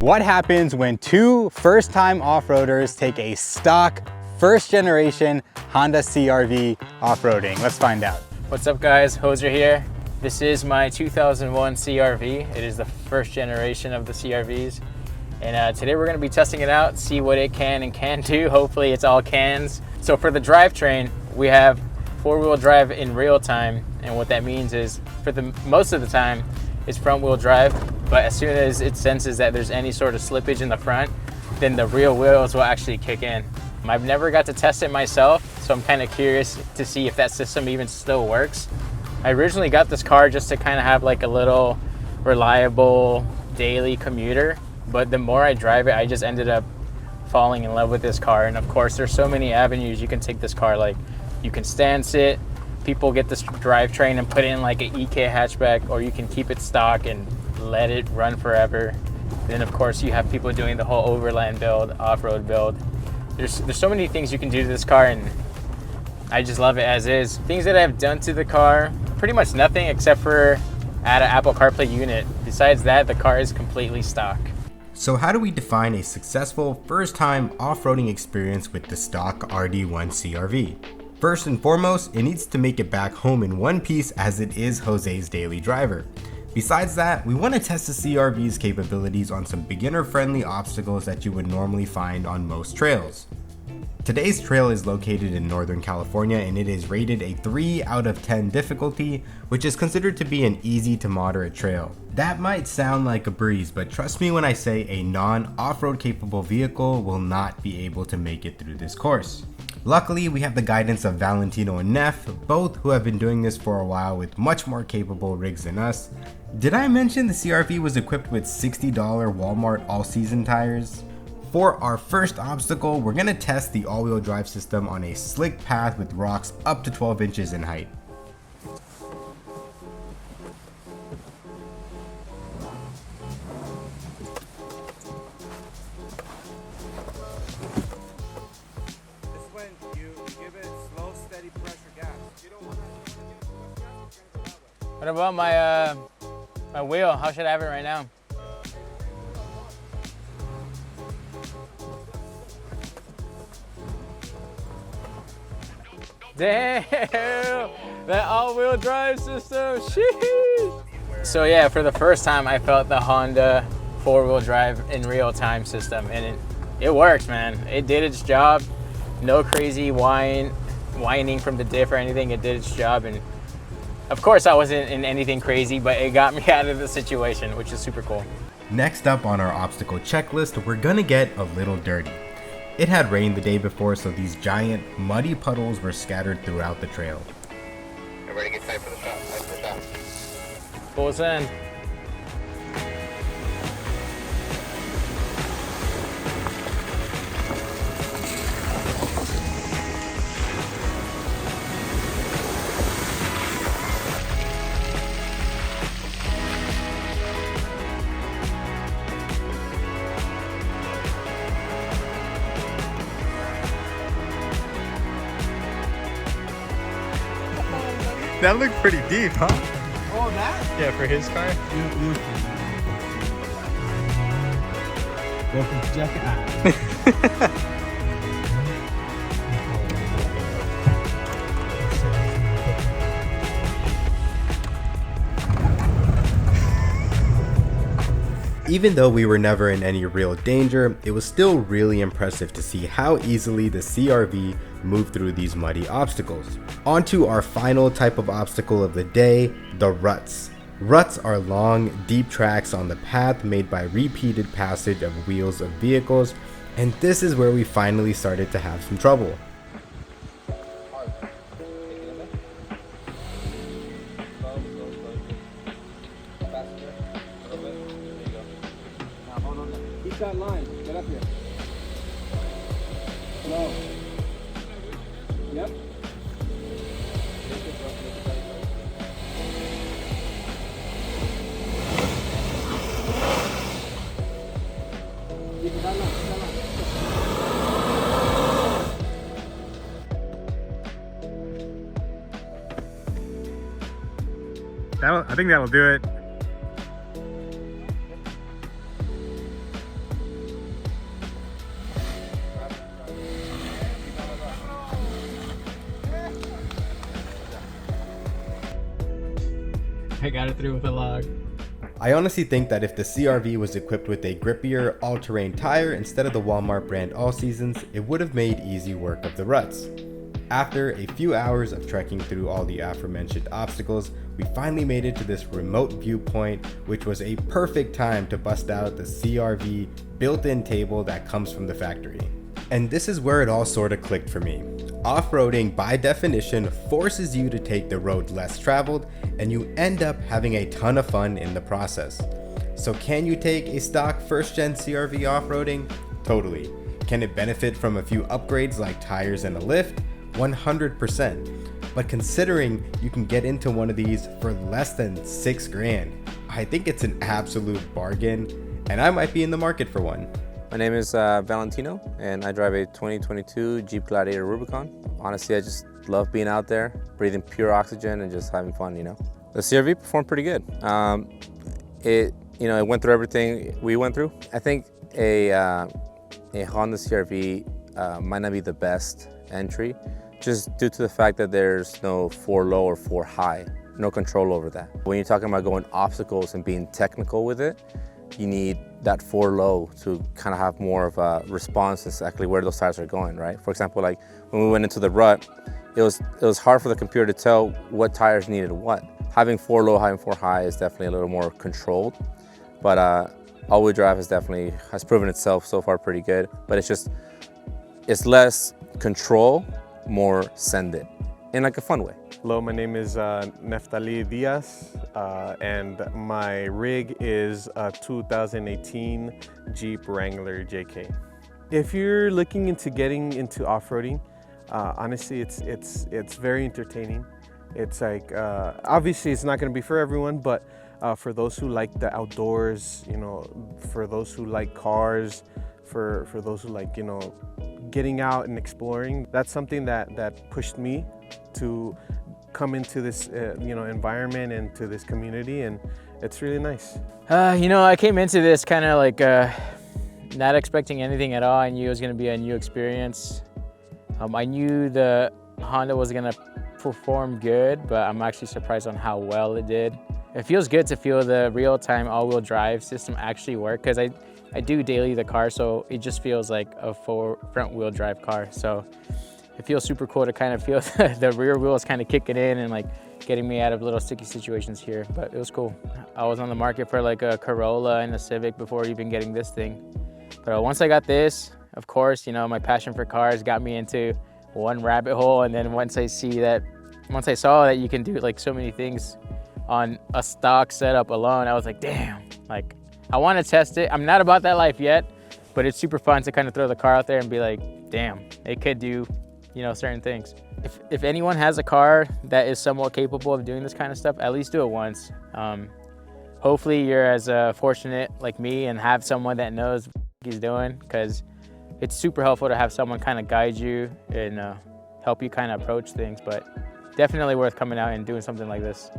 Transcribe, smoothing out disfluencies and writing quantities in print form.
What happens when two first-time off-roaders take a stock first-generation Honda CR-V off-roading? Let's find out. What's up guys, Hoser here. This is my 2001 CR-V. It is the first generation of the CR-Vs. And today we're gonna be testing it out, see what it can and can't do. Hopefully it's all cans. So for the drivetrain, we have four-wheel drive in real time. And what that means is, for the most of the time, it's front-wheel drive. But as soon as it senses that there's any sort of slippage in the front, then the rear wheels will actually kick in. I've never got to test it myself, so I'm kind of curious to see if that system even still works. I originally got this car just to kind of have like a little reliable daily commuter, but the more I drive it, I just ended up falling in love with this car. And of course, there's so many avenues you can take this car. Like, you can stand sit, people get this drivetrain and put in like an EK hatchback, or you can keep it stock and let it run forever. Then of course you have people doing the whole overland build, off-road build. There's so many things you can do to this car, and I just love it as is. Things that I've done to the car, pretty much nothing except for add an Apple CarPlay unit. Besides that, the car is completely stock. So how do we define a successful first-time off-roading experience with the stock RD1 CR-V? First and foremost, it needs to make it back home in one piece, as it is Jose's daily driver. Besides that, we want to test the CR-V's capabilities on some beginner-friendly obstacles that you would normally find on most trails. Today's trail is located in Northern California, and it is rated a 3 out of 10 difficulty, which is considered to be an easy to moderate trail. That might sound like a breeze, but trust me when I say a non-off-road capable vehicle will not be able to make it through this course. Luckily, we have the guidance of Valentino and Neff, both who have been doing this for a while with much more capable rigs than us. Did I mention the CR-V was equipped with $60 Walmart all-season tires? For our first obstacle, we're going to test the all-wheel drive system on a slick path with rocks up to 12 inches in height. What about my wheel? How should I have it right now? Damn, that all-wheel drive system, sheesh. So yeah, for the first time, I felt the Honda four-wheel drive in real time system, and it works, man. It did its job. No crazy whining from the diff or anything. It did its job, and of course I wasn't in anything crazy, but it got me out of the situation, which is super cool. Next up on our obstacle checklist, we're gonna get a little dirty. It had rained the day before, so these giant muddy puddles were scattered throughout the trail. Everybody get tight for the shot, tight for the shot. Full send. That looked pretty deep, huh? Oh, that? Yeah, for his car. Welcome to Jacket. Even though we were never in any real danger, it was still really impressive to see how easily the CR-V moved through these muddy obstacles. On to our final type of obstacle of the day, the ruts. Ruts are long, deep tracks on the path made by repeated passage of wheels of vehicles, and this is where we finally started to have some trouble. Keep that line. Get up here. Slow. Yep. Keep that line. I think that'll do it. I got it through with a log. I honestly think that if the CR-V was equipped with a grippier all-terrain tire instead of the Walmart brand All Seasons, it would have made easy work of the ruts. After a few hours of trekking through all the aforementioned obstacles, we finally made it to this remote viewpoint, which was a perfect time to bust out the CR-V built-in table that comes from the factory. And this is where it all sort of clicked for me. Off-roading, by definition, forces you to take the road less traveled, and you end up having a ton of fun in the process. So can you take a stock first-gen CR-V off-roading? Totally. Can it benefit from a few upgrades like tires and a lift? 100%. But considering you can get into one of these for less than $6 grand, I think it's an absolute bargain, and I might be in the market for one. My name is Valentino, and I drive a 2022 Jeep Gladiator Rubicon. Honestly, I just love being out there, breathing pure oxygen and just having fun, you know. The CR-V performed pretty good. It went through everything we went through. I think a Honda CR-V might not be the best entry, just due to the fact that there's no 4 low or 4 high, no control over that. When you're talking about going obstacles and being technical with it, you need that 4 low to kind of have more of a response to exactly where those tires are going, right? For example, like when we went into the rut, it was hard for the computer to tell what tires needed what. Having 4 low, having 4 high is definitely a little more controlled, but all-wheel drive has proven itself so far pretty good, but it's less control, more send it, in like a fun way. Hello, my name is Neftali Diaz, and my rig is a 2018 Jeep Wrangler JK. If you're looking into getting into off-roading, honestly, it's very entertaining. It's like, obviously it's not gonna be for everyone, but for those who like the outdoors, you know, for those who like cars, for those who like, you know, getting out and exploring, that's something that pushed me to come into this environment and to this community, and it's really nice. I came into this kind of like not expecting anything at all. I knew it was going to be a new experience. I knew the Honda was going to perform good, but I'm actually surprised on how well it did. It feels good to feel the real-time all-wheel drive system actually work, because I do daily the car, so it just feels like a front-wheel drive car. So it feels super cool to kind of feel the rear wheels kind of kicking in and like getting me out of little sticky situations here, but it was cool. I was on the market for like a Corolla and a Civic before even getting this thing. But once I got this, of course, you know, my passion for cars got me into one rabbit hole. And then once I saw that you can do like so many things on a stock setup alone, I was like, damn, like I want to test it. I'm not about that life yet, but it's super fun to kind of throw the car out there and be like, damn, it could do, you know, certain things. If anyone has a car that is somewhat capable of doing this kind of stuff, at least do it once. Hopefully you're as fortunate like me and have someone that knows what he's doing, because it's super helpful to have someone kind of guide you and help you kind of approach things, but definitely worth coming out and doing something like this.